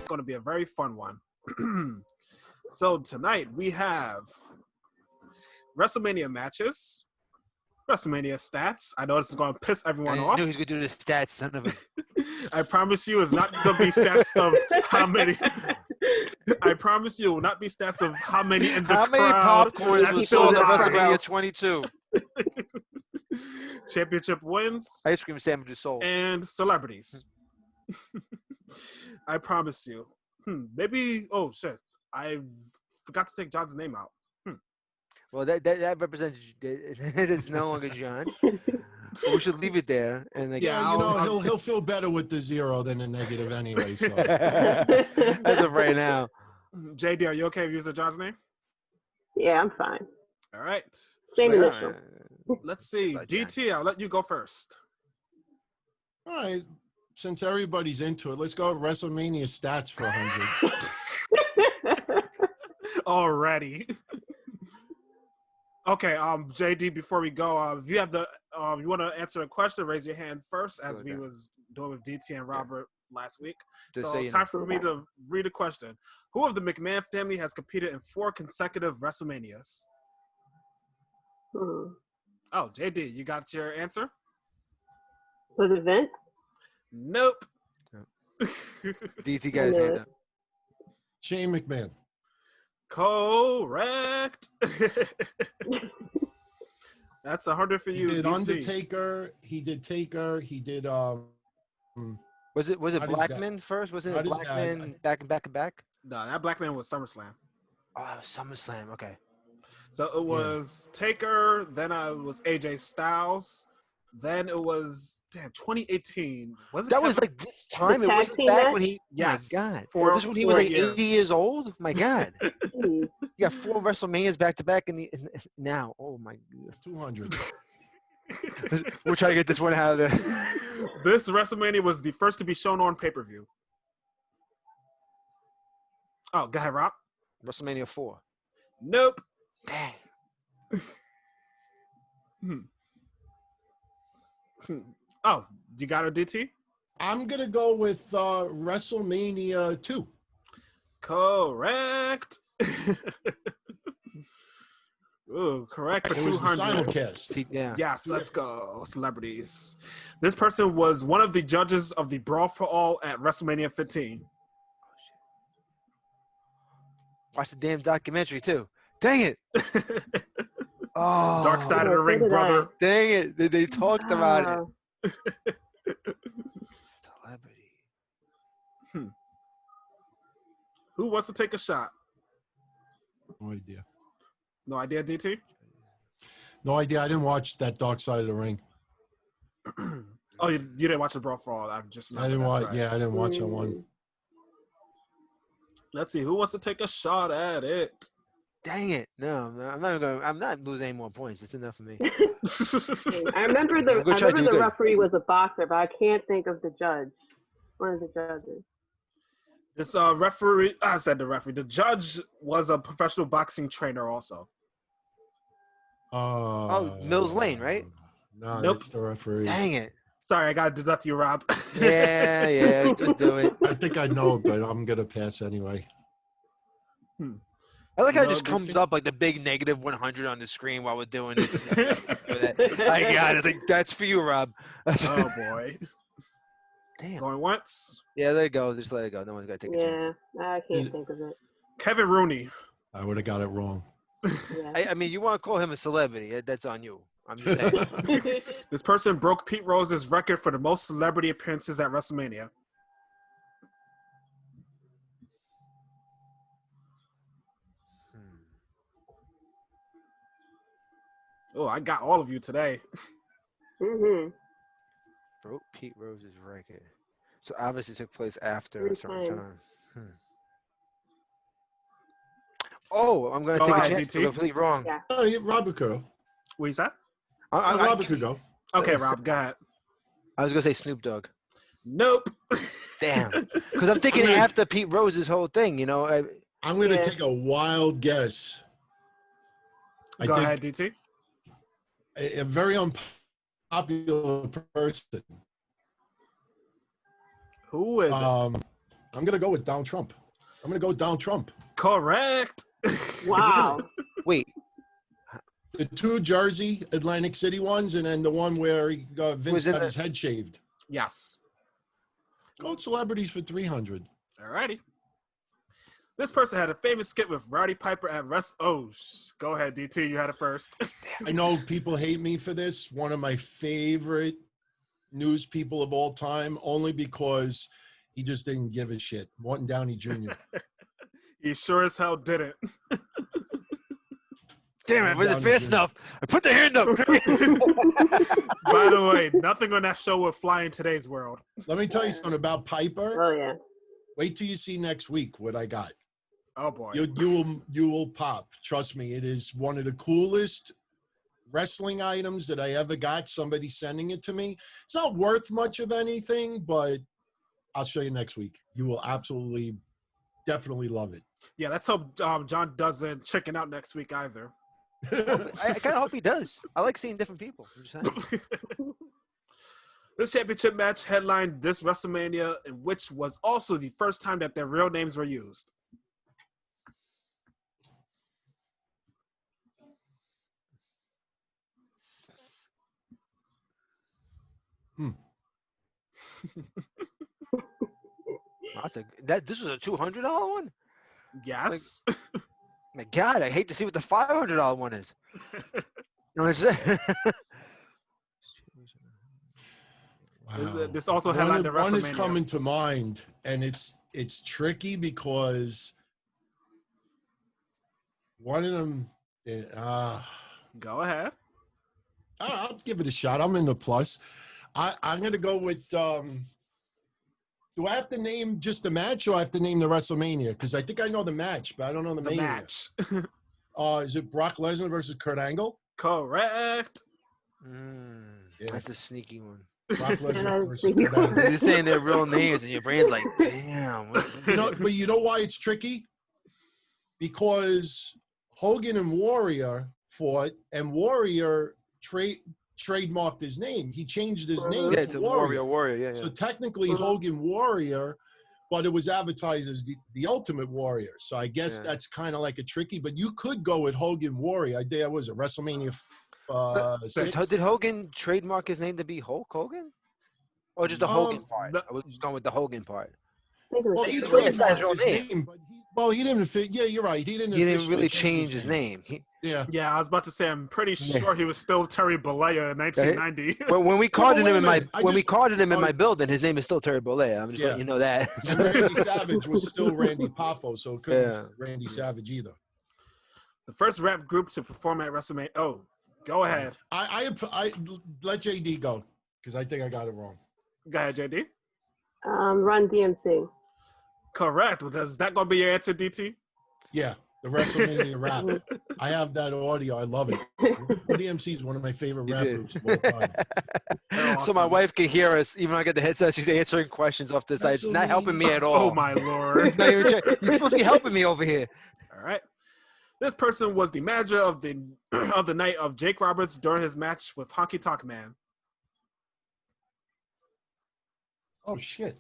going to be a very fun one. So tonight we have WrestleMania matches, WrestleMania stats. I know this is going to piss everyone off. I knew he was going to do the stats, son of a... I promise you it's not going to be stats of how many... I promise you it will not be stats of how many in the How many crowd. popcorns was sold at WrestleMania 22? Championship wins. Ice cream sandwiches sold. And celebrities. I promise you. Maybe... Oh, shit. I forgot to take John's name out. Well, that represents... It's no longer John. But we should leave it there. And like, Yeah, he'll feel better with the 0 than a negative anyway. So as of right now, Jaydee, are you okay if you use John's name? Yeah, I'm fine. All right. Same initial. Let's see. DT, I'll let you go first. all right, since everybody's into it, let's go with WrestleMania stats for 100. Already. Okay, Jaydee, before we go, if you have you want to answer a question, raise your hand first, as we was doing with DT and Robert last week. Just so time for me to read a question. Who of the McMahon family has competed in 4 consecutive WrestleManias? Oh, Jaydee, you got your answer? Was it Vince? Nope. DT got his hand up. Shane McMahon. Correct. That's 100 for you. He did DT. Undertaker. He did Taker. He did Was it Blackman first? Was it Blackman back? No, that Blackman was SummerSlam. Oh, SummerSlam. Okay. So it was Taker, then it was AJ Styles, then it was 2018. Was it that was like this time? It wasn't back when he. Yes. Oh my God. This when he was like 80 years old. My God. You got 4 WrestleManias back to back now. Oh my God. 200. We're trying to get this one out of there. This WrestleMania was the first to be shown on pay-per-view. Oh, go ahead, Rob. WrestleMania 4. Nope. Dang. Oh, you got a DT? I'm gonna go with WrestleMania 2. Correct. Ooh, correct for 200. Simulcast. Yes, let's go. Celebrities. This person was one of the judges of the Brawl for All at WrestleMania 15. Watch the damn documentary too. Dang it. Oh, Dark Side of the Ring, brother. Dang it. They talked about it. Celebrity. Who wants to take a shot? No idea. No idea, DT? No idea. I didn't watch that Dark Side of the Ring. Oh, you didn't watch the Brawl for All. I didn't watch. right. Yeah, I didn't watch that one. Let's see. Who wants to take a shot at it? Dang it. No, I'm not losing any more points. It's enough for me. I remember the referee was a boxer, but I can't think of the judge. One of the judges. This referee, I said the referee. The judge was a professional boxing trainer also. Mills Lane, right? No, nope. That's the referee. Dang it. Sorry, I got to deduct you, Rob. Yeah, just do it. I think I know, but I'm going to pass anyway. I like how it just comes up like the big negative 100 on the screen while we're doing this. I got it. Like, that's for you, Rob. Oh, boy. Damn. Going once? Yeah, there you go. Just let it go. No one's got to take a chance. Yeah, I can't think of it. Kevin Rooney. I would have got it wrong. Yeah. I mean, you want to call him a celebrity. That's on you. I'm just saying. This person broke Pete Rose's record for the most celebrity appearances at WrestleMania. Oh, I got all of you today. Broke Pete Rose's record. So obviously it took place after a certain time. Oh, I'm going to take a chance to go completely wrong. Yeah. Oh, yeah, Robert could go. What you said? Robert could go. Okay, Rob, go ahead. I was going to say Snoop Dogg. Nope. Damn. Because I'm thinking after Pete Rose's whole thing, you know. I'm going to take a wild guess. Go ahead, DT. A very unpopular person. Who is it? I'm going to go with Donald Trump. I'm going to go with Donald Trump. Correct. Wow. Wait. The 2 Jersey, Atlantic City ones, and then the one where Vince got his head shaved. Yes. Gold celebrities for 300. Alrighty. This person had a famous skit with Rowdy Piper at go ahead, DT. You had it first. I know people hate me for this. One of my favorite news people of all time, only because he just didn't give a shit. Morton Downey Jr. He sure as hell didn't. Damn it, was it fast enough? I put the hand up. By the way, nothing on that show would fly in today's world. Let me tell you something about Piper. Oh yeah. Wait till you see next week what I got. Oh boy. You will pop. Trust me, it is one of the coolest wrestling items that I ever got. Somebody sending it to me. It's not worth much of anything, but I'll show you next week. You will absolutely, definitely love it. Yeah, let's hope John doesn't chicken out next week either. I kind of hope he does. I like seeing different people. I'm just saying. This championship match headlined this WrestleMania, which was also the first time that their real names were used. This was a $200 one? Yes. My God, I hate to see what the $500 one is. You know what I'm saying? Wow. This also headlined the WrestleMania. One is coming to mind, and it's tricky because one of them. Go ahead. I'll give it a shot. I'm in the plus. I'm going to go with. Do I have to name just the match, or I have to name the WrestleMania? Because I think I know the match, but I don't know the match. Is it Brock Lesnar versus Kurt Angle? Correct. Yeah. That's a sneaky one. Brock Lesnar versus Kurt Angle. You're saying their real names, and your brain's like, damn. But you know why it's tricky? Because Hogan and Warrior fought, and Warrior trademarked his name. He changed his name to Warrior. Yeah. So technically Hogan Warrior, but it was advertised as the Ultimate Warrior. So I guess that's kind of like a tricky, but you could go with Hogan Warrior. I think it was a WrestleMania 6. Did Hogan trademark his name to be Hulk Hogan? Or just the Hogan part? I was just going with the Hogan part. Well, he trademarked trademarked his name, but he didn't fit. Yeah, you're right. He didn't really change his name. Yeah, I was about to say. I'm pretty sure he was still Terry Bollea in 1990. But when we carded him in my building, his name is still Terry Bollea. I'm just letting you know that. And Randy Savage was still Randy Poffo, so it couldn't be Randy Savage either. The first rap group to perform at WrestleMania. Oh, go ahead. I let Jaydee go because I think I got it wrong. Go ahead, Jaydee. Run DMC. Correct. Is that going to be your answer, DT? Yeah, the WrestleMania rap. I have that audio. I love it. DMC is one of my favorite rap groups of all time. Awesome. So my wife can hear us, even though I got the headset. She's answering questions off the side. It's not helping me at all. Oh, my Lord. You're supposed to be helping me over here. All right. This person was the manager of the night of Jake Roberts during his match with Honky Tonk Man. Oh, shit.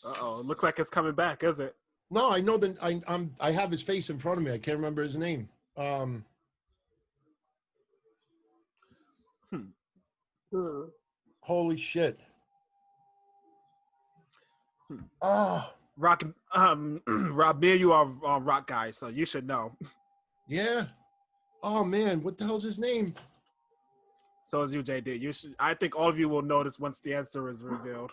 Uh-oh. It looks like it's coming back, is it? No, I know that I have his face in front of me. I can't remember his name. Holy shit. Rob, me and you are rock guys, so you should know. Yeah. Oh man, what the hell's his name? So is you, JD. I think all of you will notice once the answer is revealed.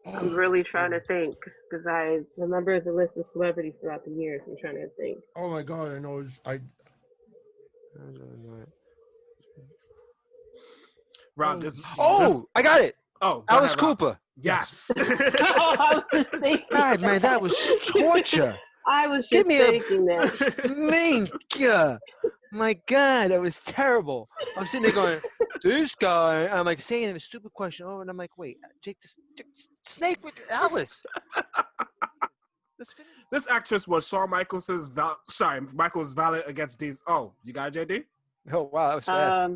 I'm really trying to think because I remember the list of celebrities throughout the years. I'm trying to think. Oh my god, I know. Rob, I got it. Oh, Alice Cooper. Yes. God, man, that was torture. I was just thinking that. Man, God. My God, that was terrible. I'm sitting there going, this guy. I'm like saying a stupid question. Oh, and I'm like, wait, Jake the Snake with Alice. This actress was Shawn Michaels' Michaels' valet against these. Oh, you got it, JD? Oh, wow, that was fast.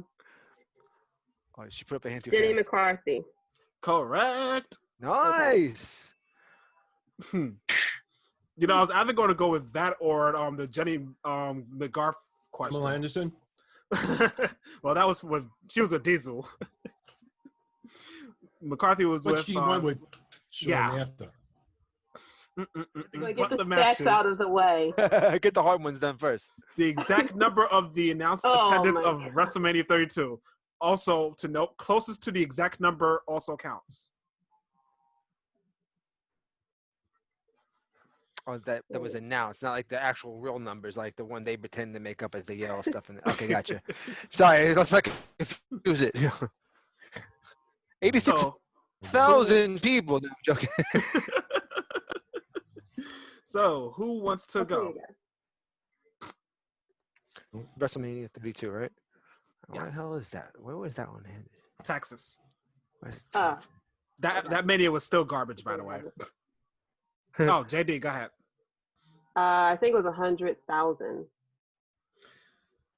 She put up a hand too fast. Jenny McCarthy. Correct. Nice. You know, I was either going to go with that or the Jenny McGarth question. Pamela Anderson? Well, that was she was with Diesel. McCarthy was But with. she went with yeah. after. Like, get the stats out of the way. Get the hard ones done first. The exact number of the announced attendance of WrestleMania 32. Also, to note, closest to the exact number also counts. Oh, that was announced, not like the actual real numbers, like the one they pretend to make up as they get all stuff in it. Okay, gotcha. Sorry, let's not confuse it. 86,000 people. No, I'm joking. So, who wants to go? WrestleMania 32, right? Yes. What the hell is that? Where was that one headed? Texas. That That Mania was still garbage, by the way. Oh, Jaydee, go ahead. I think it was 100,000.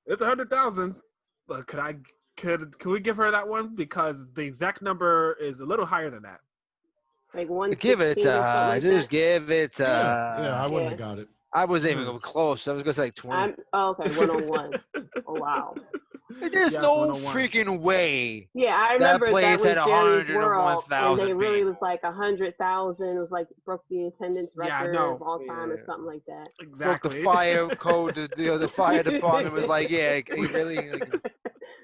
It's 100,000. But could we give her that one? Because the exact number is a little higher than that. Like 116 give it just give it yeah, I wouldn't have got it. I wasn't even close. I was gonna say like 20. Okay, 101. Oh wow. There's no freaking way. Yeah, I remember that place that had was Jerry's World, 101,000. and they really was like 100,000. It was like broke the attendance record of all time or Yeah. something like that. Exactly. Broke the fire code. The fire department was like, yeah, he really.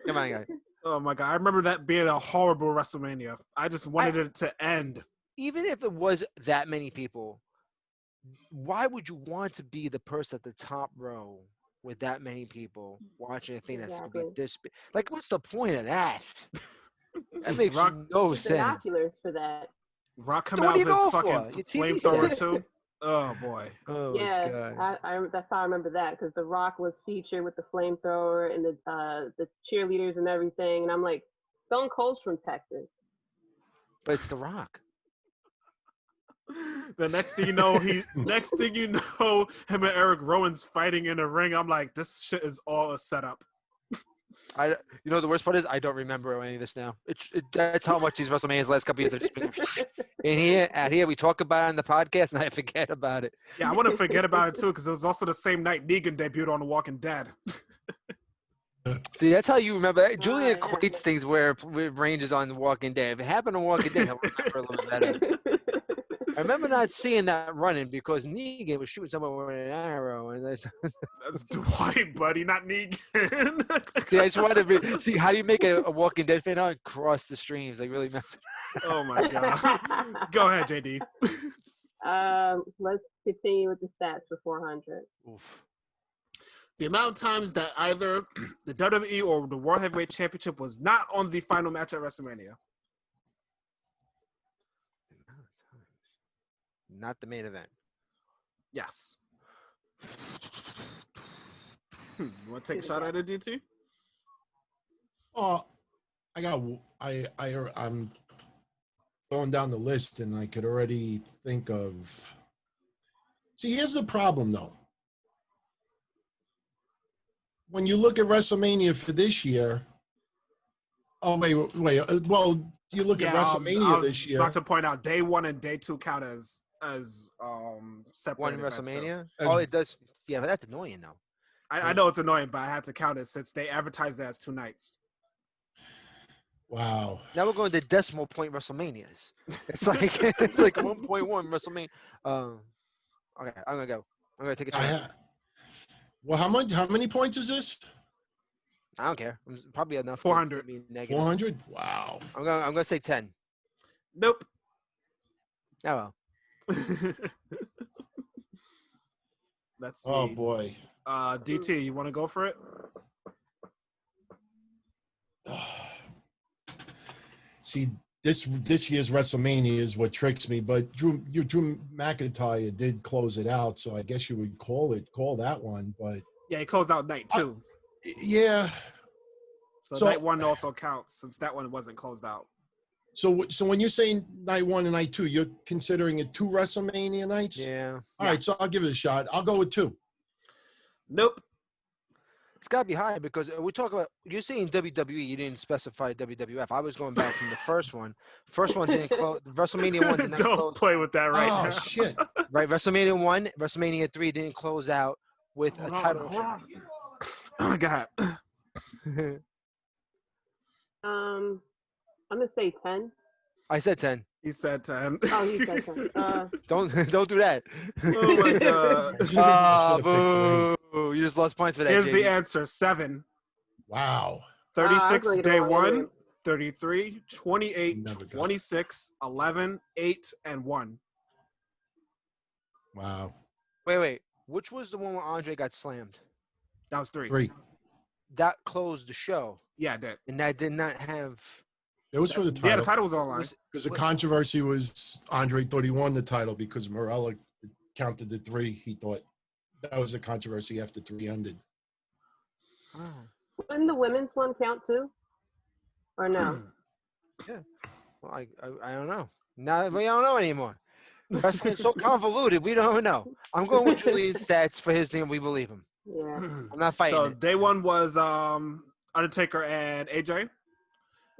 Come on, guys. Oh my god, I remember that being a horrible WrestleMania. I just wanted it to end. Even if it was that many people, why would you want to be the person at the top row with that many people watching a thing that's going to be this big? Like, what's the point of that? That makes no sense. Binoculars for that. Rock coming out with his fucking flamethrower too. Oh boy. Oh yeah, God. that's how I remember that, because The Rock was featured with the flamethrower and the cheerleaders and everything, and I'm like, Stone Cold's from Texas. But it's The Rock. The next thing you know, him and Eric Rowan's fighting in a ring. I'm like, this shit is all a setup. You know, the worst part is I don't remember any of this now. That's how much these WrestleManias last couple years have just been in here. We talk about it on the podcast, and I forget about it. Yeah, I want to forget about it too, because it was also the same night Negan debuted on The Walking Dead. See, that's how you remember that. Julian equates things where it ranges on The Walking Dead. If it happened on Walking Dead, I'll remember a little better. I remember not seeing that running because Negan was shooting someone with an arrow, and that's Dwight, buddy, not Negan. See, I just wanted to see how do you make a Walking Dead fan out cross the streams, like really mess it up. Oh my god! Go ahead, Jaydee. Let's continue with the stats for 400. Oof. The amount of times that either the WWE or the World Heavyweight Championship was not on the final match at WrestleMania. Not the main event. Yes. You want to take a shot at it, DT? Oh, I'm going down the list, and I could already think of. See, here's the problem, though. When you look at WrestleMania for this year. Oh wait. Well, you look at WrestleMania this year. I was about to point out day 1 and day 2 count as separate. One WrestleMania. It does. Yeah, but that's annoying though. I know it's annoying, but I had to count it since they advertised it as 2 nights. Wow. Now we're going to decimal point WrestleManias. It's like 1.1 WrestleMania. Okay, I'm gonna go. I'm gonna take a shot. Well, how many points is this? I don't care. It's probably enough. 400. 400? Wow. I'm gonna say 10. Nope. Oh well. Let's see. Oh boy. DT, you want to go for it? See, this year's WrestleMania is what tricks me, but Drew McIntyre did close it out, so I guess you would call that one. But yeah, he closed out night 2. Yeah. So night 1 also counts since that one wasn't closed out. So when you're saying night 1 and night 2, you're considering it 2 WrestleMania nights? Yeah. All right, so I'll give it a shot. I'll go with 2. Nope. It's got to be high because we talk about. You're saying WWE. You didn't specify WWF. I was going back from the first one. First one didn't close. WrestleMania 1 did not Don't close. play with that right Oh now. shit! Right, WrestleMania 1, WrestleMania 3 didn't close out with a title Hold shot. on. Oh my God. I'm gonna say 10. I said 10. He said 10. Oh, he said 10. Don't do that. Oh my God. Ah, Should've picked boo! You just lost points for that. Here's the JD. answer: 7. Wow. 36 gonna get day it wrong 1, anyway. 33, 28, Never got it. 26, 11, 8, and 1. Wow. Wait. Which was the one where Andre got slammed? That was 3. 3. That closed the show, Yeah, it did. and that did not have. It was for the Yeah, the title. title was online. Because the controversy was Andre thought he won the title because Morella counted the 3. He thought that was a controversy after 3 ended. Oh. Wouldn't the women's one count too? Or no? Well, I don't know. Now we don't know anymore. Wrestling's so convoluted. We don't know. I'm going with Julian's stats for his thing. We believe him. Yeah. I'm not fighting So it. day 1 was Undertaker and AJ.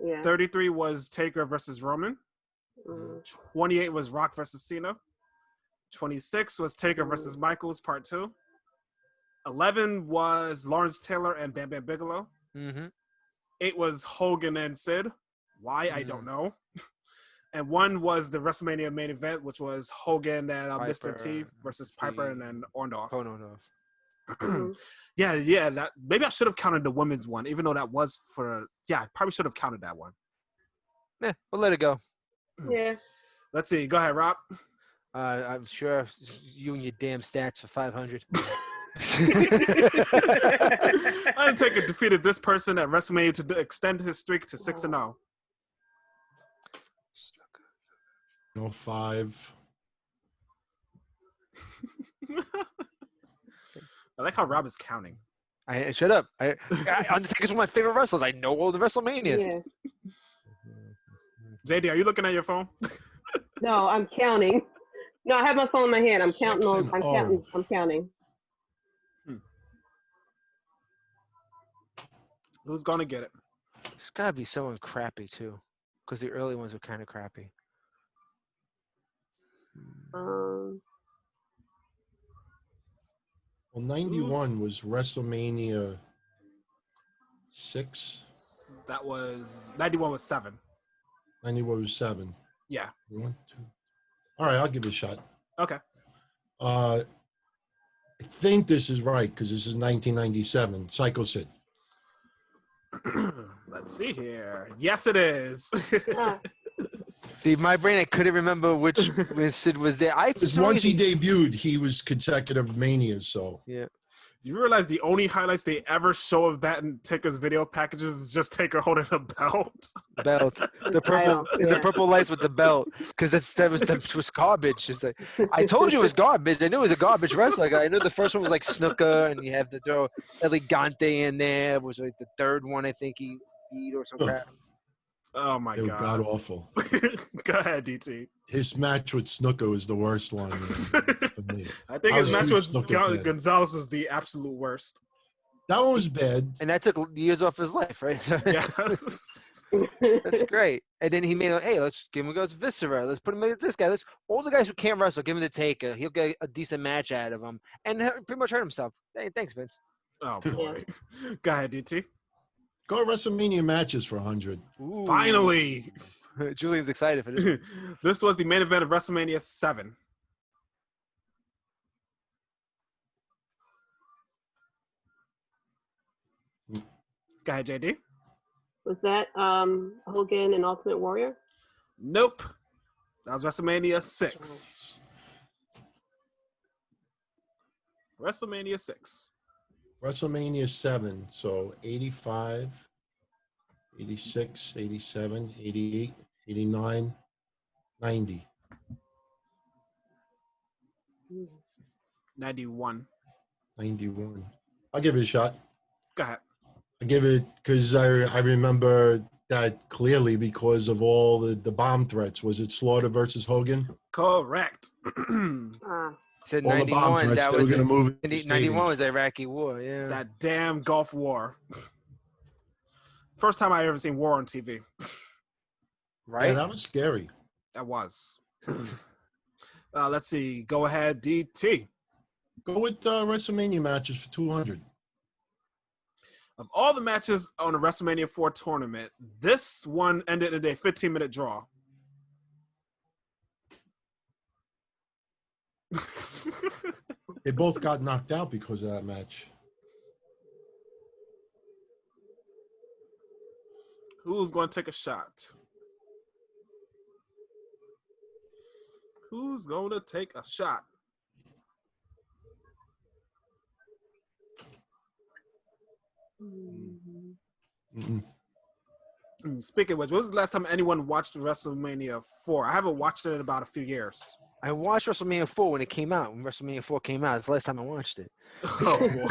Yeah. 33 was Taker versus Roman. Mm. 28 was Rock versus Cena. 26 was Taker versus Michaels, part 2. 11 was Lawrence Taylor and Bam Bam Bigelow. Mm-hmm. 8 was Hogan and Sid. Why, I don't know. And 1 was the WrestleMania main event, which was Hogan and Mr. T versus Piper and then Orndorff. Oh, no. Mhm. Yeah. That maybe I should have counted the women's one, even though that was for. Yeah, I probably should have counted that one. Yeah, we'll let it go. Yeah. Let's see. Go ahead, Rob. I'm sure you and your damn stats for 500. Undertaker defeated this person at WrestleMania to extend his streak to 6-0. 5. I like how Rob is counting. I shut up. Undertaker's one of my favorite wrestlers. I know all the WrestleManias. Yeah. Jaydee, are you looking at your phone? No, I'm counting. No, I have my phone in my hand. I'm counting. 6 and I'm counting. Who's gonna get it? It's gotta be someone crappy too, because the early ones were kind of crappy. Um, Well, 91 was WrestleMania 6. That was 91 was 7. 91 was 7. Yeah. 1, 2. All right, I'll give it a shot. Okay. I think this is right because this is 1997. Psycho Sid. Let's see here. Yes, it is. See, my brain, I couldn't remember which when Sid was there. Because once he debuted, he was consecutive manias. So yeah. You realize the only highlights they ever show of that in Taker's video packages is just Taker holding a belt. Belt, the purple lights with the belt, because that was garbage. It's like I told you it was garbage. I knew it was a garbage wrestler. I knew the first one was like Snooker, and you have to throw Elegante in there. It was like the third one I think he beat or some crap. Oh my they were god. god awful. Go ahead, DT. His match with Snooker was the worst one for me. I think his match with Snooker fan. Gonzalez was the absolute worst. That one was bad. And that took years off his life, right? Yeah. That's great. And then he made, hey, let's give him a go. It's Viscera. Let's put him against this guy. All the guys who can't wrestle, give him the Taker. He'll get a decent match out of him. And pretty much hurt himself. Hey, thanks, Vince. Oh boy. Go ahead, DT. Go to WrestleMania matches for 100. Ooh. Finally. Julian's excited for this. This was the main event of WrestleMania 7. Go ahead, JD. was that Hogan and Ultimate Warrior? Nope. That was WrestleMania 6. WrestleMania 6. WrestleMania 7. So 85, 86, 87, 88, 89, 90. 91. 91. I'll give it a shot. Go ahead. I give it because I remember that clearly because of all the bomb threats. Was it Slaughter versus Hogan? Correct. Said All the bomb 91. threats, That they were was going to move it to the 91 stadiums. was the Iraqi War. Yeah. That damn Gulf War. First time I ever seen war on TV. Right. Yeah, that was scary. That was. Let's see. Go ahead, DT. Go with WrestleMania matches for 200. Of all the matches on the WrestleMania 4 tournament, this one ended in a 15-minute draw. They both got knocked out because of that match. Who's going to take a shot? Who's going to take a shot? Mm-mm. Speaking of which, when was the last time anyone watched WrestleMania 4? I haven't watched it in about a few years. I watched WrestleMania 4 when it came out. When WrestleMania 4 came out, it's the last time I watched it. Oh, boy.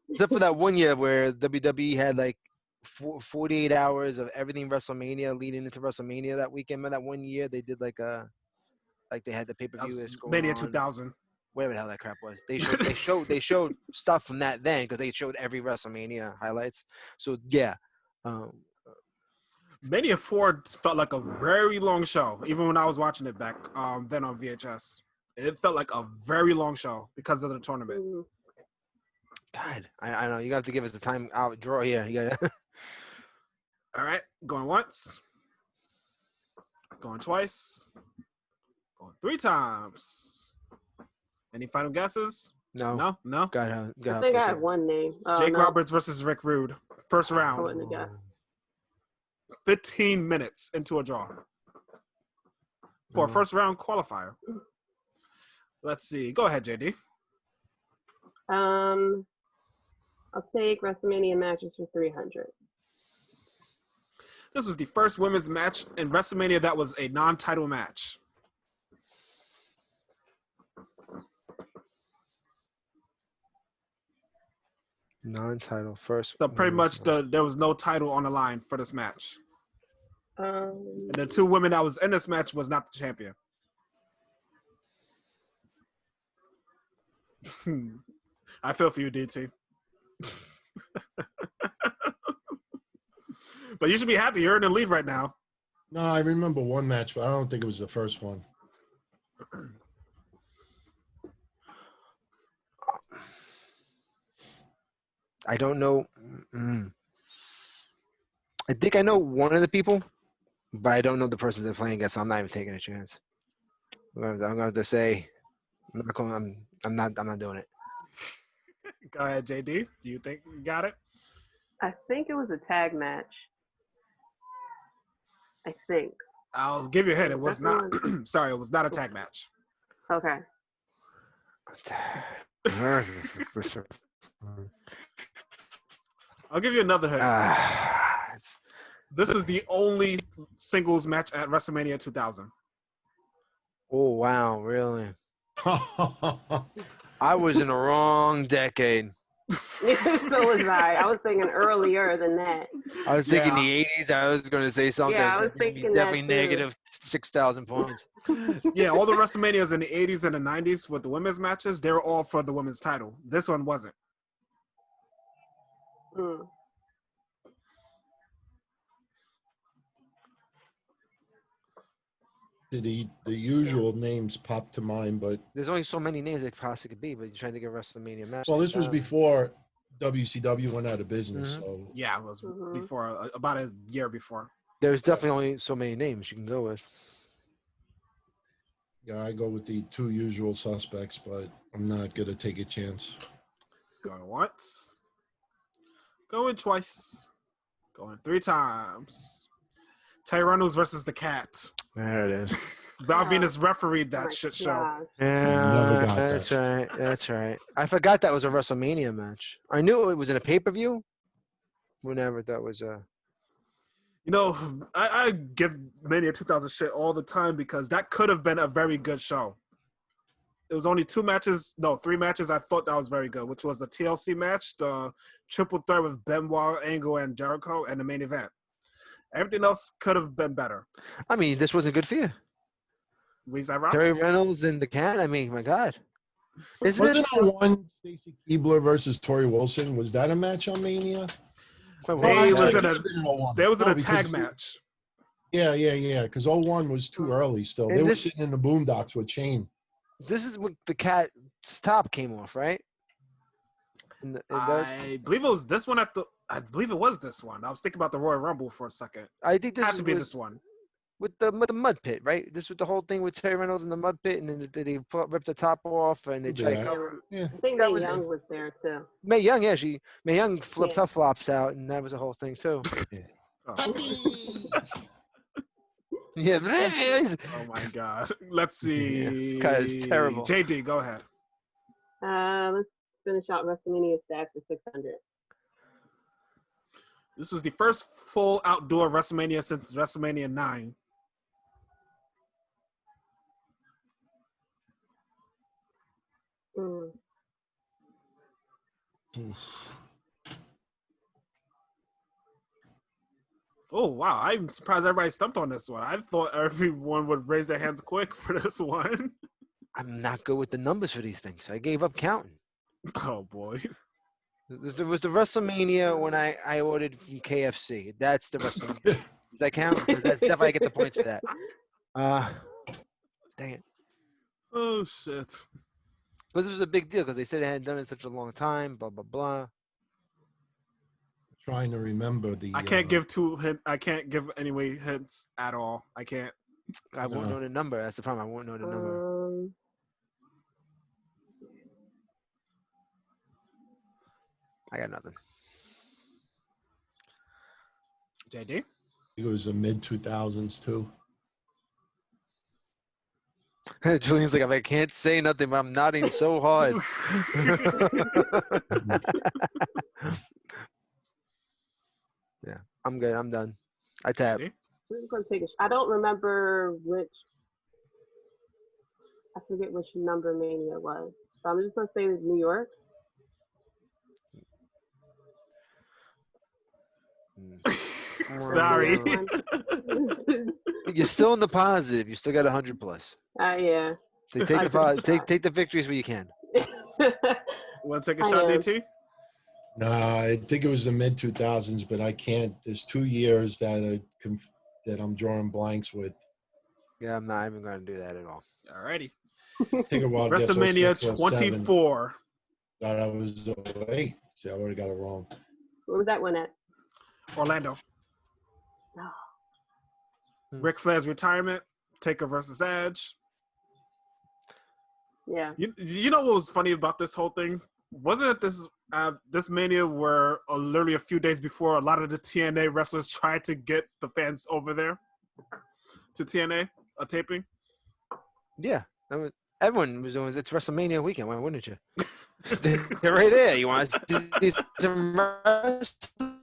Except for that one year where WWE had like 48 hours of everything WrestleMania leading into WrestleMania that weekend. Remember that one year they did like they had the pay-per-view that's going Mania on. 2000. Whatever the hell that crap was. They showed stuff from that then because they showed every WrestleMania highlights. So yeah. Mania 4 felt like a very long show, even when I was watching it back then on VHS. It felt like a very long show because of the tournament. God, I know. You have to give us the time out draw here. You gotta... All right, going once. Going twice. Going 3 times. Any final guesses? No. No? God, I think I have one name. Jake no. Roberts versus Rick Rude. First I round. wouldn't have guessed. 15 minutes into a draw. For a first round qualifier. Let's see. Go ahead, JD. I'll take WrestleMania matches for 300. This was the first women's match in WrestleMania that was a non-title match. Non-title first. So pretty much there was no title on the line for this match. And the 2 women that was in this match was not the champion. I feel for you, DT. But you should be happy. You're in the lead right now. No, I remember one match, but I don't think it was the first one. I don't know. I think I know one of the people, but I don't know the person they're playing against, so I'm not even taking a chance. I'm going to have to say, I'm not doing it. Go ahead, JD. Do you think you got it? I think it was a tag match. I think. I'll give you a hint. It was not. Sorry, it was not a tag match. Okay. I'll give you another hint. This is the only singles match at WrestleMania 2000. Oh, wow. Really? I was in the wrong decade. So was I. I was thinking earlier than that. I was thinking the 80s. I was going to say something. Yeah, I was thinking definitely that negative 6,000 points. Yeah, all the WrestleManias in the 80s and the 90s with the women's matches, they were all for the women's title. This one wasn't. The usual names pop to mind, but there's only so many names it possibly could be, but you're trying to get WrestleMania match. Well, this was before WCW went out of business. Mm-hmm. So yeah, it was before, about a year before. There's definitely only so many names you can go with. Yeah, I go with the 2 usual suspects, but I'm not going to take a chance. Going once. Going twice. Going 3 times. Terry Reynolds versus the Cat. There it is. Val Venus refereed that shit show. Never got that's that. right. That's right. I forgot that was a WrestleMania match. I knew it was in a pay-per-view. Whenever that was a. You know, I give Mania 2000 shit all the time because that could have been a very good show. It was only 3 matches I thought that was very good, which was the TLC match, the triple threat with Benoit, Angle, and Jericho, and the main event. Everything else could have been better. I mean, this wasn't good for you. Terry Reynolds and the Cat. I mean, my God. Wasn't there one Stacy Keibler versus Tori Wilson? Was that a match on Mania? There was a tag match. Yeah. Because 01 was too early still. They were sitting in the boondocks with Shane. This is when the Cat's top came off, right? I believe it was this one I believe it was this one. I was thinking about the Royal Rumble for a second. I think this had to be this one. With the mud pit, right? This was the whole thing with Terry Reynolds in the mud pit, and then they ripped the top off, and they tried to cover. Yeah. I think Mae Young was there too. Mae Young, Mae Young flipped her flops out, and that was a whole thing too. Yeah. Oh my God. Let's see. Because it's terrible. Jaydee, go ahead. Let's finish out WrestleMania stats for 600. This was the first full outdoor WrestleMania since WrestleMania 9. Oh, wow. I'm surprised everybody stumped on this one. I thought everyone would raise their hands quick for this one. I'm not good with the numbers for these things. I gave up counting. Oh, boy. There was the WrestleMania when I ordered from KFC. That's the WrestleMania. Does that count? That's definitely I get the points for that. Dang it. Oh, shit. Because it was a big deal because they said they hadn't done it in such a long time, blah, blah, blah. Trying to remember the. I can't give I can't give any hints at all. I can't. I won't know the number. That's the problem. I won't know the number. I got nothing. Jaydee? It was the mid-2000s too. Julian's like, I can't say nothing, but I'm nodding so hard. Yeah, I'm good. I'm done. I tap. I don't remember I forget which number Mania was. So I'm just going to say New York. Sorry. You're still in the positive. You still got 100 plus. Yeah. So take the victories where you can. Want to take a shot, DT? No, I think it was the mid-2000s, but I can't. There's 2 years that I'm drawing blanks with. Yeah, I'm not even going to do that at all. Alrighty. Take a while. WrestleMania 24. God, I was 08. See, I would have got it wrong. Where was that one at? Orlando. Oh. Ric Flair's retirement. Taker versus Edge. Yeah. You know what was funny about this whole thing? Wasn't it this Mania where literally a few days before, a lot of the TNA wrestlers tried to get the fans over there to TNA, a taping? Yeah. Everyone was doing it. It's WrestleMania weekend. Why wouldn't you? They're right there. You want to do some wrestling?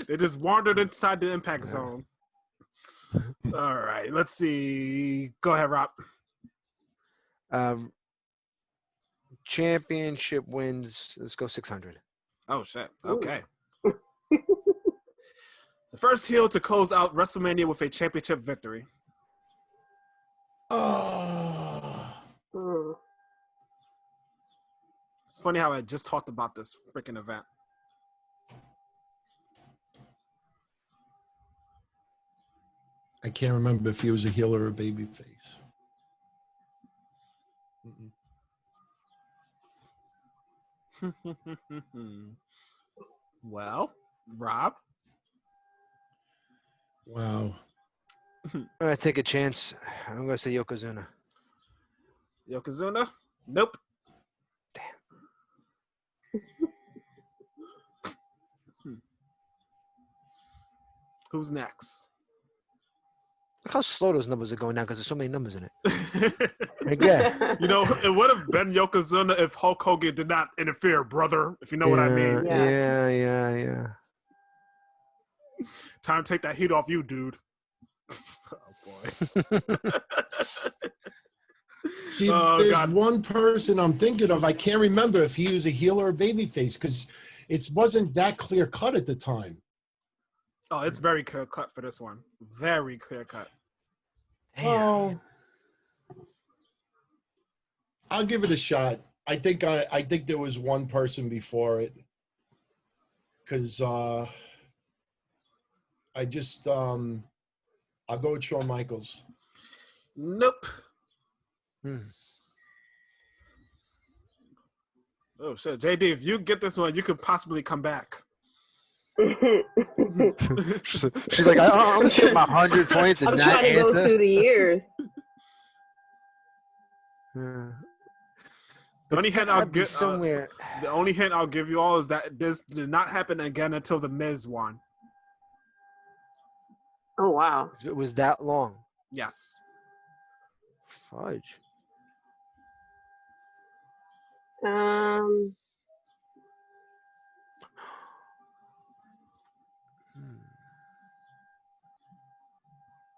They just wandered inside the impact zone. All right. Let's see. Go ahead, Rob. Championship wins. Let's go 600. Oh, shit. Okay. The first heel to close out WrestleMania with a championship victory. Oh. It's funny how I just talked about this freaking event. I can't remember if he was a heel or a baby face. Well, Rob? Wow. I'm going to take a chance. I'm going to say Yokozuna. Yokozuna? Nope. Who's next? Look how slow those numbers are going now because there's so many numbers in it. Again. You know, it would have been Yokozuna if Hulk Hogan did not interfere, brother, if you know what I mean. Yeah. Time to take that heat off you, dude. Oh, boy. See, there's one person I'm thinking of. I can't remember if he was a heel or a babyface because it wasn't that clear cut at the time. Oh, it's very clear cut for this one. Very clear cut. Damn. Well, I'll give it a shot. I think there was one person before it, because I just I'll go with Shawn Michaels. Nope. Hmm. Oh shit, JD, if you get this one, you could possibly come back. She's like, I'm gonna skip my 100 points and I'm not trying to go answer. through the years. The only It's hint I'll gotta be give somewhere. the only hint I'll give you all is that this did not happen again until the Miz won. Oh wow. It was that long. Yes. Fudge. Um.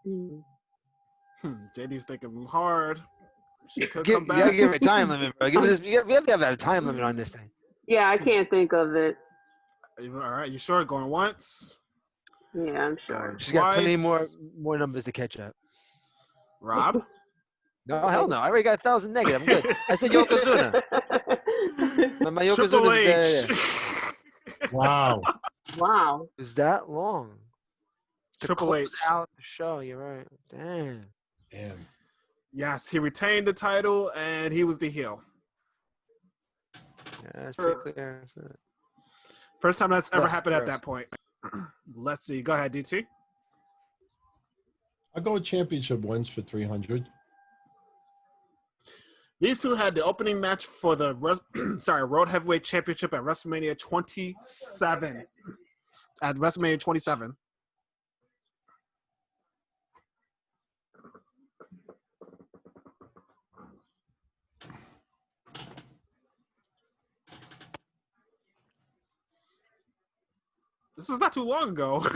hmm. JD's thinking hard. She could You come gotta back. give it a time limit, bro. We have to have a time limit on this thing. Yeah, I can't think of it. All right, you sure? Going once? Yeah, I'm sure. She's got plenty Twice. more numbers to catch up. Rob? No, hell no. I already got 1,000 negative. I'm good. I said Yokozuna. My Triple Yokozuna's H. Wow. Wow. It was that long. To Triple close H. out the show. You're right. Damn. Damn. Yes, he retained the title and he was the heel. Yeah, that's pretty clear. First time that's ever Look, happened at gross. that point. Let's see. Go ahead, DT. I'll go with championship wins for 300. These two had the opening match for the World Heavyweight Championship at WrestleMania 27. At WrestleMania 27. This is not too long ago.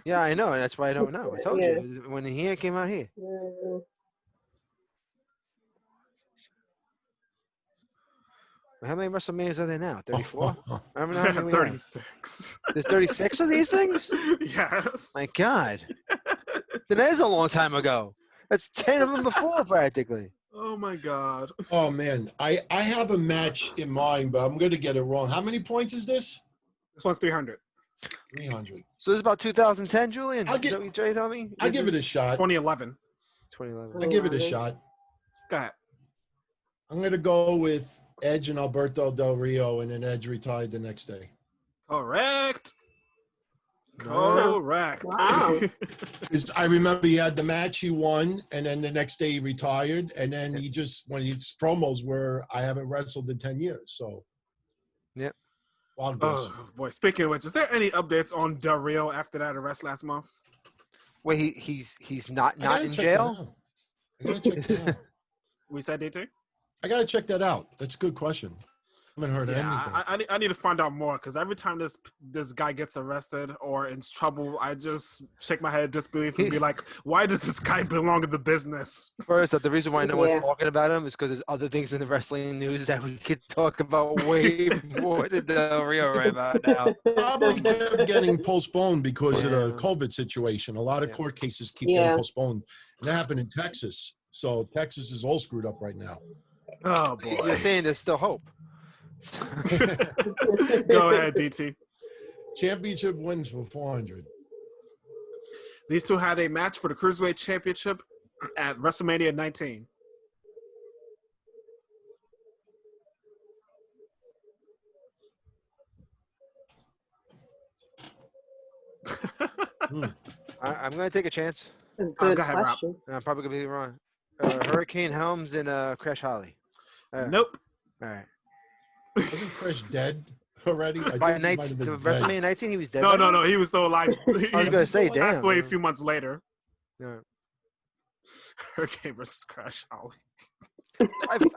Yeah, I know. That's why I don't know. I told Yeah. you when he came out here. How many WrestleManias are there now? 34? I don't know how many we have. 36. There's 36 of these things? Yes. My God. Then that is a long time ago. That's 10 of them before, practically. Oh my God. Oh man, I have a match in mind, but I'm going to get it wrong. How many points is this? This one's 300. 300. So this is about 2010, Julian? I'll Is get- that what Jay told me? I give it a shot. 2011. 2011. I give it a shot. Go ahead. I'm going to go with Edge and Alberto Del Rio, and then Edge retired the next day. Correct. Correct. Wow. 'Cause I remember he had the match, he won, and then the next day he retired, and then he just, when his promos were, I haven't wrestled in 10 years, so. Yep. Wild guess. Oh boy. Speaking of which, is there any updates on Del Rio after that arrest last month? Wait, he's not I gotta in check jail? that out. I gotta check that out. We said DT? I gotta check that out. That's a good question. I haven't heard Yeah, anything. I need to find out more because every time this guy gets arrested or in trouble, I just shake my head in disbelief and be like, why does this guy belong in the business? First, the reason why no one's Yeah. talking about him is because there's other things in the wrestling news that we could talk about way more than Del Rio right about now. Probably kept getting postponed because of the Yeah. COVID situation. A lot of Yeah. court cases keep Yeah. getting postponed. And that happened in Texas. So Texas is all screwed up right now. Oh boy. You're saying there's still hope. Go ahead, DT. Championship wins for 400. These two had a match for the Cruiserweight Championship at WrestleMania 19. I'm going to take a chance. Good go ahead, Rob. question. I'm probably going to be wrong. Hurricane Helms and Crash Holly. Nope. All right. Wasn't Chris dead already? I By think he night, might have been dead. WrestleMania 19, he was dead. No, by no, then? no. He was still alive. I was going to say, He passed damn. away a man. few months later. Yeah. Hurricane versus Crash Holly.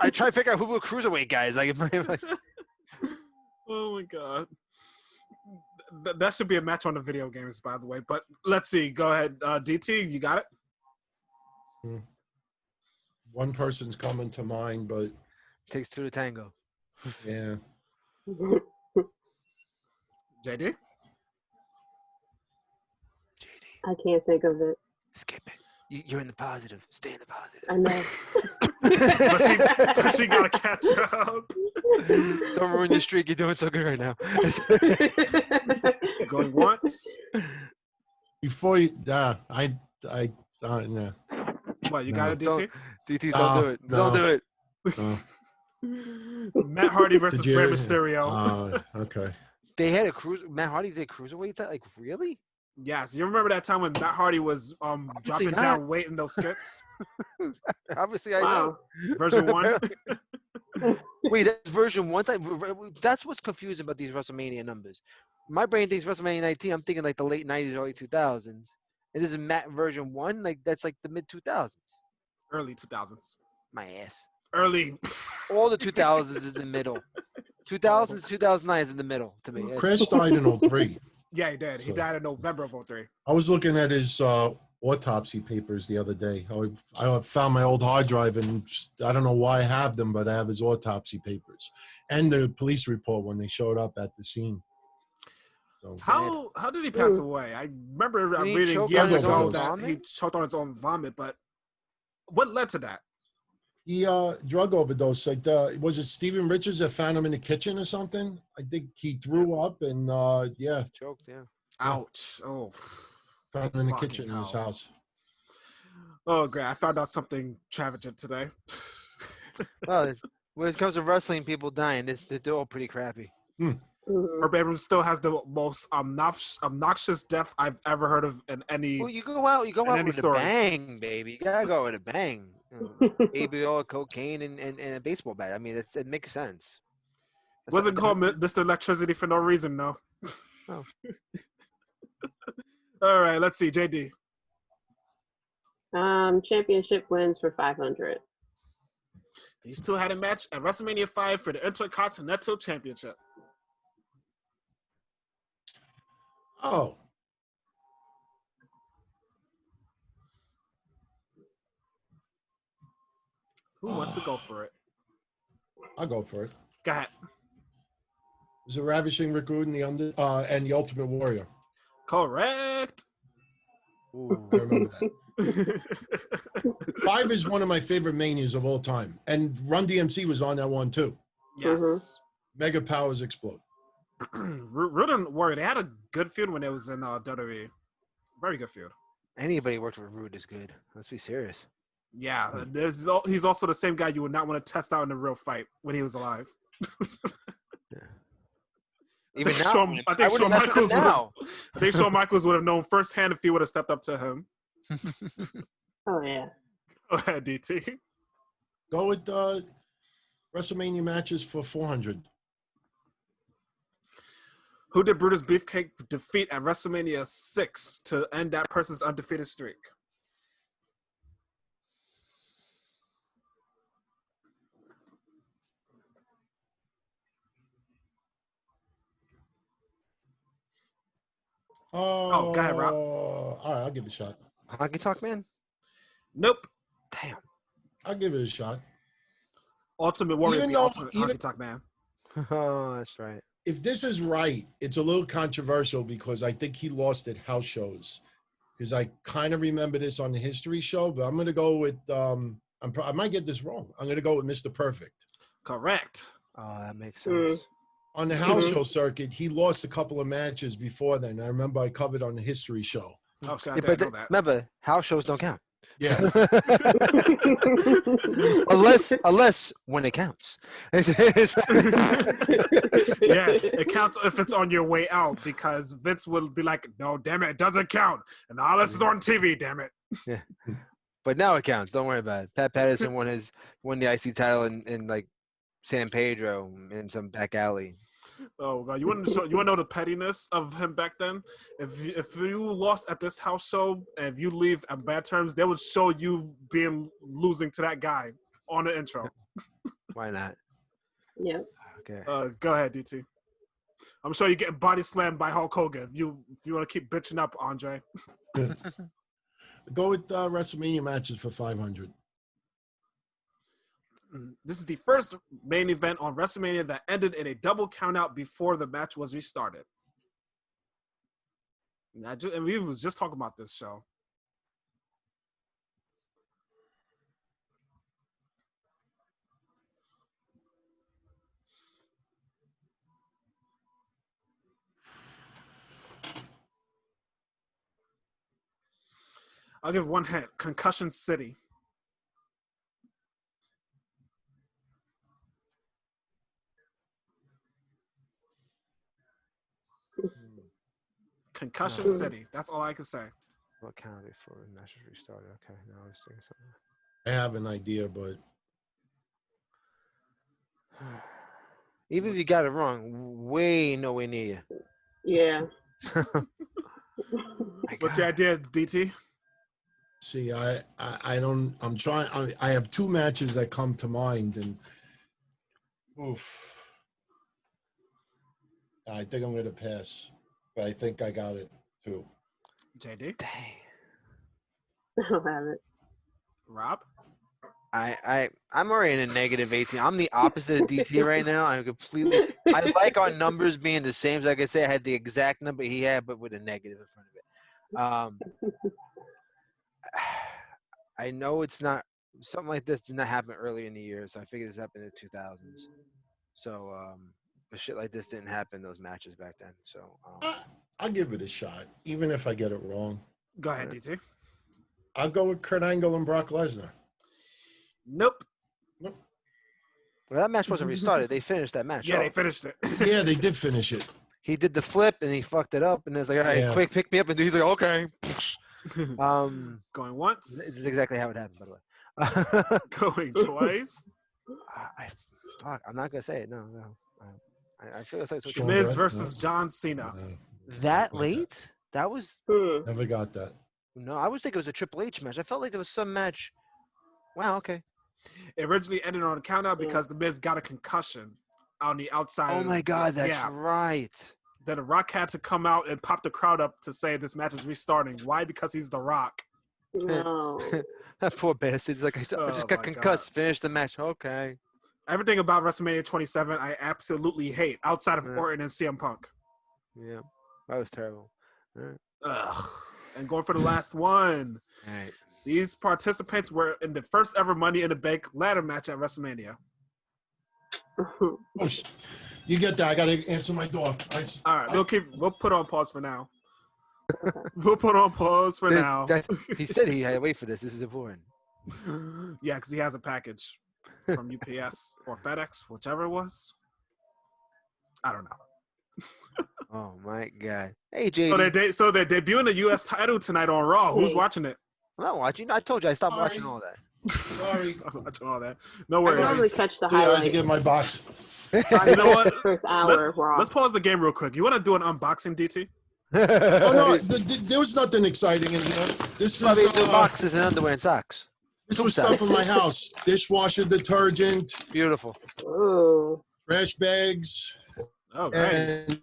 I try to figure out who were cruiserweight guys. Like, Oh my God. That should be a match on the video games, by the way. But let's see. Go ahead, DT. You got it. One person's coming to mind, but takes two to tango. yeah. JD. JD, I can't think of it. skip it. You're in the positive. Stay in the positive. I know. but she gotta catch up. Don't ruin your streak. You're doing so good right now. Going once. Before you, no. What you No. got it, DT? DT, don't do it. Don't do it. Matt Hardy versus Did you- Rey Mysterio. Okay. They had a cruise. Matt Hardy did cruiserweight. Like really? Yes, you remember that time when Matt Hardy was dropping not. down weight in those skits? Obviously, I Wow. Version 1. know. Wait, that's version 1. That's what's confusing about these WrestleMania numbers. My brain thinks WrestleMania 19. I'm thinking like the late 90s, early 2000s. And this is Matt version 1. Like that's like the mid 2000s. Early 2000s. My ass. Early. All the 2000s is in the middle. 2000 to 2009 is in the middle to me. Chris died in 03. Yeah, he did. He So- died in November of 03. I was looking at his autopsy papers the other day. I found my old hard drive, and I don't know why I have them, but I have his autopsy papers and the police report when they showed up at the scene. So, How did he pass away? I remember Did he reading choke years on his ago own that vomit? he choked on his own vomit, but what led to that? he drug overdose. Like, was it Steven Richards that found him in the kitchen or something? I think he threw up and yeah, Choked, yeah. Ouch. Oh. found him in the Fucking kitchen in his hell. house. Oh, great. I found out something tragic today. Well, when it comes to wrestling, people dying, they're all pretty crappy. Mhm. Herb Abrams still has the most obnoxious death I've ever heard of in any. Well, you go out any with story. a bang, baby. You gotta go with a bang. Baby, all cocaine and a baseball bat. I mean, it makes sense. That's Wasn't not- called Mr. Electricity for no reason, no. Oh. All right, let's see. JD. Championship wins for 500. These two had a match at WrestleMania 5 for the Intercontinental Championship. Oh, Who wants to go for it? I'll go for it. Go ahead. It was a ravishing Rick Rude and the Ultimate Warrior. Correct. Ooh. I remember that. 5 is one of my favorite manias of all time, and Run DMC was on that one too. Yes. Mega powers explode. Rude and Warrior, they had a good feud when it was in WWE. Very good feud. Anybody who worked with Rude is good. Let's be serious. Yeah, he's also the same guy you would not want to test out in a real fight when he was alive. Even now, I think Shawn Michaels now. I think Shawn Michaels would have known firsthand if he would have stepped up to him. Oh yeah. Go ahead, DT. Go with WrestleMania matches for 400. Who did Brutus Beefcake defeat at WrestleMania 6 to end that person's undefeated streak? Oh, go ahead, Rob. All right, I'll give it a shot. Honky Talk Man? Nope. Damn. I'll give it a shot. Ultimate Warrior, Even the though- ultimate even- honky talk man. Oh, that's right. If this is right, it's a little controversial because I think he lost at house shows. Because I kind of remember this on the history show, but I'm going to go with, I might get this wrong. I'm going to go with Mr. Perfect. Oh, Correct. that makes Mm. sense. On the house show circuit, he lost a couple of matches before then. I remember I covered on the history show. Oh, shit, I Yeah, didn't but know that. remember, house shows don't count. Yes. unless when it counts. Yeah, it counts if it's on your way out because Vince will be like, no, damn it doesn't count. And all this is on TV, damn it. But now it counts. Don't worry about it. Pat Patterson won the IC title in like San Pedro in some back alley. Oh, God. You want to know the pettiness of him back then? If you lost at this house show and if you leave on bad terms, they would show you losing to that guy on the intro. Why not? Yep. Okay. Go ahead, DT. I'm sure you're getting body slammed by Hulk Hogan. If you want to keep bitching up, Andre. Go with WrestleMania matches for 500. This is the first main event on WrestleMania that ended in a double countout before the match was restarted. And we was just talking about this show. I'll give one hint. Concussion City. Concussion No. City. That's all I can say. What counted before the match was restarted? Okay, now I was thinking something. I have an idea, but Even if you got it wrong, way nowhere near Yeah. you. What's your idea, DT? see, I don't. I'm trying. I have two matches that come to mind, and oof, I think I'm gonna pass. But I think I got it too. JD? Dang. I don't have it. Rob? I'm already in a negative 18. I'm the opposite of DT right now. I'm completely. I like our numbers being the same. So like I say, I had the exact number he had, but with a negative in front of it. I know it's not something like this did not happen earlier in the year, so I figured this happened in the 2000s. So but shit like this didn't happen in those matches back then. So I'll give it a shot, even if I get it wrong. Go ahead, DT. I'll go with Kurt Angle and Brock Lesnar. Nope. well, that match wasn't restarted. They finished that match. Yeah, Oh, they finished it. Yeah, they did finish it. he did the flip and he fucked it up, and it's like, all right, Yeah. quick, pick me up, and he's like, okay. Going once. This is exactly how it happened, by the way. Going twice. Fuck, I'm not gonna say it. No. I feel it's like Sure. Miz Right. versus John Cena. that late. That was Never got that. no. I was thinking it was a Triple H match. I felt like there was some match. Wow. Okay. It originally ended on a countout because the Miz got a concussion on the outside. Oh my God, that's Yeah. right. Then The Rock had to come out and pop the crowd up to say this match is restarting. Why? Because he's The Rock. No. That poor bastard. He's like, I Oh just got my concussed. Finish the match. Okay. Everything about WrestleMania 27 I absolutely hate, outside of Yeah. Orton and CM Punk. Yeah, that was terrible. All right. Ugh. And going for the last one. All right. These participants were in the first ever Money in the Bank ladder match at WrestleMania. Oh, you get that? I gotta answer my door. All right, we'll put on pause for now. We'll put on pause for now. He said he had to wait for this. This is important. Yeah, because he has a package from UPS or FedEx, whichever it was. I don't know. Oh my God. Hey, Jaydee. So they're debuting the U.S. title tonight on Raw. Who's watching it? I'm not watching. I told you I stopped Sorry. watching all that. Sorry. Stop watching all that. No I worries. normally catch the I had to highlights. get my box. You know what? First hour of Raw. Let's pause the game real quick. You want to do an unboxing, DT? Oh no, there was nothing exciting in here. This is Probably the boxes and underwear and socks. this was stuff in my house: dishwasher detergent, Beautiful. Ooh. trash bags, Oh, great. and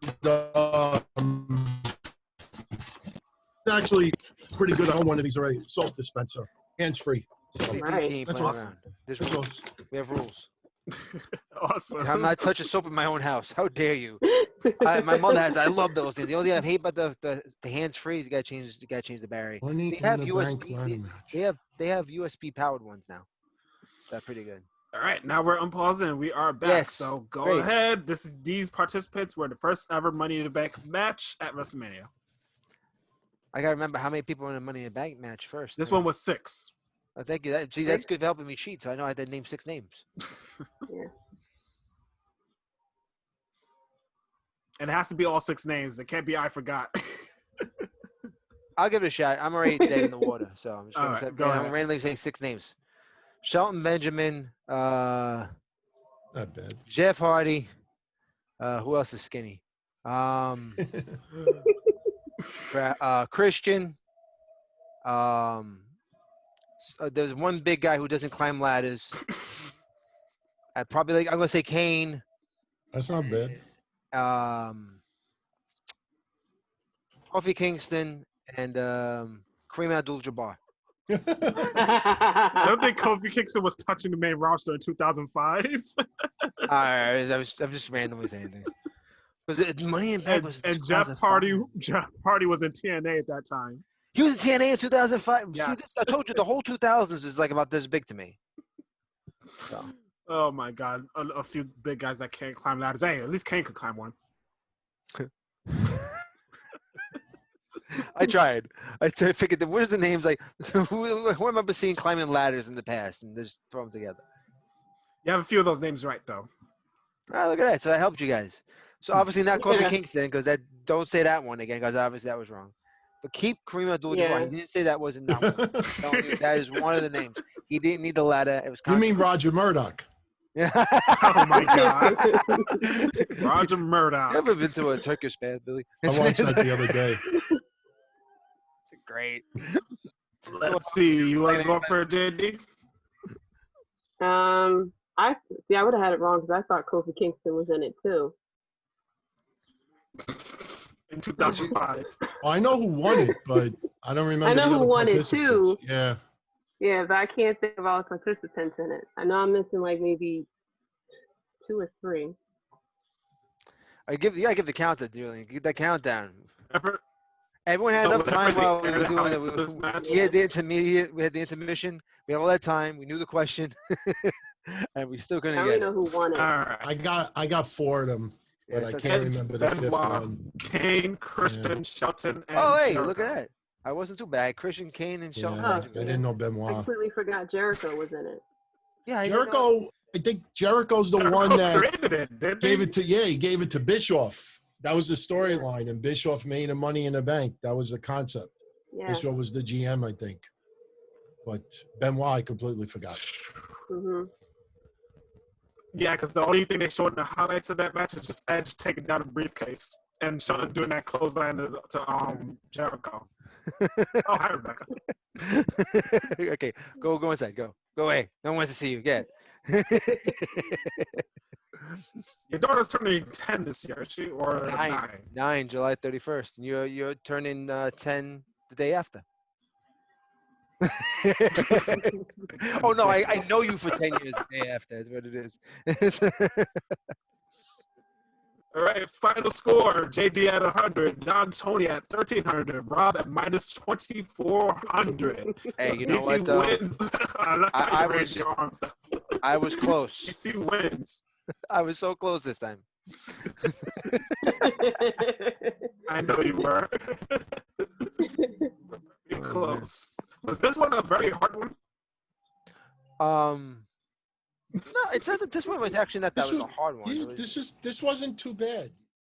it's actually pretty good. I own one of these already. Salt dispenser, hands free. So, Right. DT ain't That's playing awesome. around. There's That's rules. We have rules. Awesome. I'm not touching soap in my own house. How dare you? My mother has. I love those things. The only thing I hate about the hands free is you gotta change the battery. Money They in have the USB. bank ladder match. They have USB powered ones now. That's pretty good. All right, now we're unpausing. We are back. Yes, So go great. ahead. These participants were the first ever Money in the Bank match at WrestleMania. I gotta remember how many people were in a Money in the Bank match first. This too. one was 6. Oh, thank you. That's good for helping me cheat. So I know I had to name 6 names. Yeah. And it has to be all 6 names. It can't be I forgot. I'll give it a shot. I'm already dead in the water, so I'm just All gonna right, say, go I'm ahead. gonna randomly say 6 names: Shelton Benjamin, Not bad. Jeff Hardy. Who else is skinny? Christian. There's one big guy who doesn't climb ladders. I'm gonna say Kane. That's not bad. Kofi Kingston and Kareem Abdul-Jabbar. I don't think Kofi Kingston was touching the main roster in 2005. I'm just randomly saying things. Because Money in the Bank was and Jeff 2005. Hardy was in TNA at that time. He was in TNA in 2005. See, Yes. I told you the whole 2000s is like about this big to me. So. Oh my God, a few big guys that can't climb ladders. Hey, at least Kane could climb one. I tried. I figured what are the names like? Who I remember seeing climbing ladders in the past and just throw them together. You have a few of those names right though. Oh, look at that. So I helped you guys. So obviously not Kofi Yeah. Kingston because that don't say that one again because obviously that was wrong. But keep Kareem Abdul-Jabbar. Yeah. He didn't say that wasn't not one. That is one of the names. He didn't need the ladder. It was. You mean Roger Murdoch? Yeah. Oh my God. Roger Murdoch. You ever been to a Turkish band, Billy? I watched that the other day. Great. Let's see. You want to go for it, Jaydee? I would have had it wrong because I thought Kofi Kingston was in it too. In 2005. Oh, I know who won it, but I don't remember. I know the who other won it, participants. too. Yeah. Yeah, but I can't think of all the participants in it. I know I'm missing like maybe 2 or 3. I give the countdown, Julian. Get that countdown. Ever- Everyone had enough time while we were doing highlights of this it. match. We had the intermediate. We had the intermission. We had all that time. We knew the question, and we still I couldn't only get know it. who won it. All right. I got 4 of them, but Yes, I that's can't it. remember the 5th Benoit, one. Kane, Christian, Shelton, and Oh, hey, Jericho. look at that. I wasn't too bad. Christian, Kane, and Shelton. Yeah, I Benjamin. didn't know I Benoit. completely forgot Jericho was in it. Yeah, I didn't know. Jericho, I think Jericho's the Jericho one that created it, didn't gave he? it to he gave it to Bischoff. That was the storyline, and Bischoff made him Money in the Bank. That was the concept. Yeah. Bischoff was the GM, I think. But Benoit, I completely forgot. hmm Yeah, because the only thing they showed in the highlights of that match is just Edge taking down a briefcase and Shelton doing that clothesline to Jericho. Oh, hi, Rebecca. Okay, go inside. Go away. No one wants to see you. Get. Your daughter's turning 10 this year, is she? Or 9? 9, July 31st, and you're turning 10 the day after. Oh no, I know you for 10 years the day after. That's what it is. All right, final score. JD at 100, Don Tony at 1,300, Rob at minus 2,400. Hey, you know DT what? Though? wins. I like how I you raised your arms. I was close. DT wins. I was so close this time. I know you were. Pretty close. Was this one a very hard one? No, it's not that this one was actually not that was a hard one. It was- This wasn't too bad.